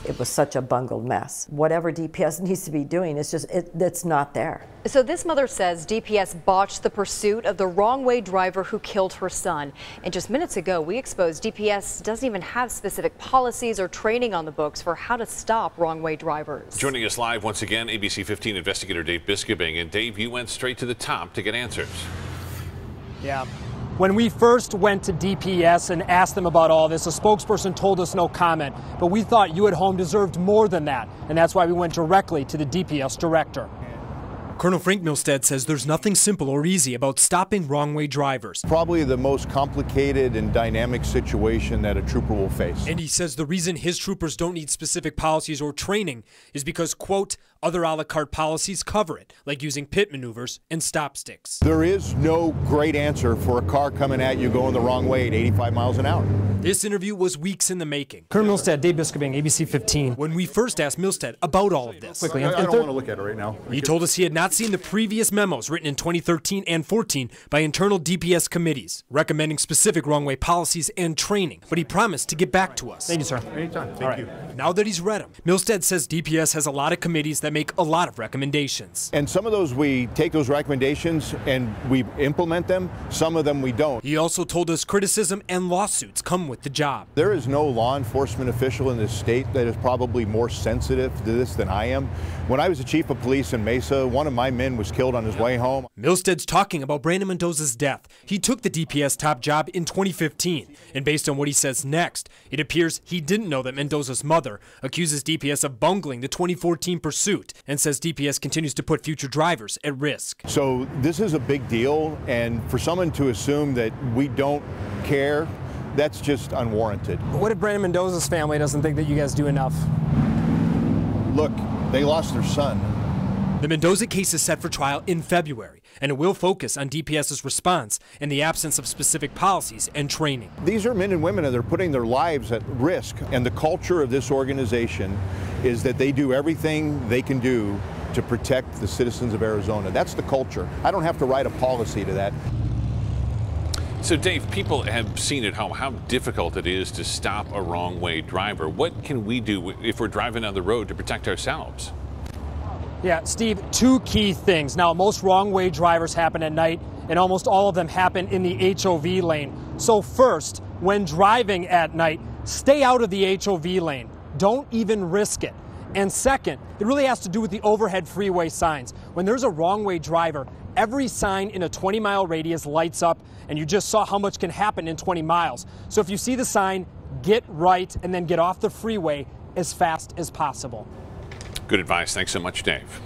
It was such a bungled mess. Whatever DPS needs to be doing, it's not there. So this mother says DPS botched the pursuit of the wrong-way driver who killed her son. And just minutes ago, we exposed DPS doesn't even have specific policies or training on the books for how to stop wrong-way drivers. Joining us live once again, ABC 15 investigator Dave Biskobing. And Dave, you went straight to the top to get answers. Yeah. When we first went to DPS and asked them about all this, a spokesperson told us no comment. But we thought you at home deserved more than that. And that's why we went directly to the DPS director. Colonel Frank Milstead says there's nothing simple or easy about stopping wrong-way drivers. Probably the most complicated and dynamic situation that a trooper will face. And he says the reason his troopers don't need specific policies or training is because, quote, other a la carte policies cover it, like using pit maneuvers and stop sticks. There is no great answer for a car coming at you going the wrong way at 85 miles an hour. This interview was weeks in the making. Colonel Milstead, Dave Biskobing, ABC 15. When we first asked Milstead about all of this, Quickly, I don't want to look at it right now. He told us he had not seen the previous memos written in 2013 and 14 by internal DPS committees recommending specific wrong-way policies and training, but he promised to get back to us. Thank you, sir. Anytime. Thank you. Now that he's read them, Milstead says DPS has a lot of committees that make a lot of recommendations. And some of those we take those recommendations and we implement them, some of them we don't. He also told us criticism and lawsuits come with the job. There is no law enforcement official in this state that is probably more sensitive to this than I am. When I was the chief of police in Mesa, one of my men was killed on his way home. Milstead's talking about Brandon Mendoza's death. He took the DPS top job in 2015, and based on what he says next, it appears he didn't know that Mendoza's mother accuses DPS of bungling the 2014 pursuit and says DPS continues to put future drivers at risk. So this is a big deal, and for someone to assume that we don't care, that's just unwarranted. What if Brandon Mendoza's family doesn't think that you guys do enough? Look, they lost their son. The Mendoza case is set for trial in February, and it will focus on DPS's response and the absence of specific policies and training. These are men and women that are putting their lives at risk, and the culture of this organization is that they do everything they can do to protect the citizens of Arizona. That's the culture. I don't have to write a policy to that. So, Dave, people have seen at home how difficult it is to stop a wrong-way driver. What can we do if we're driving down the road to protect ourselves? Yeah, Steve, two key things. Now, most wrong-way drivers happen at night, and almost all of them happen in the HOV lane. So first, when driving at night, stay out of the HOV lane. Don't even risk it. And second, it really has to do with the overhead freeway signs. When there's a wrong-way driver, every sign in a 20-mile radius lights up, and you just saw how much can happen in 20 miles. So if you see the sign, get right and then get off the freeway as fast as possible. Good advice. Thanks so much, Dave.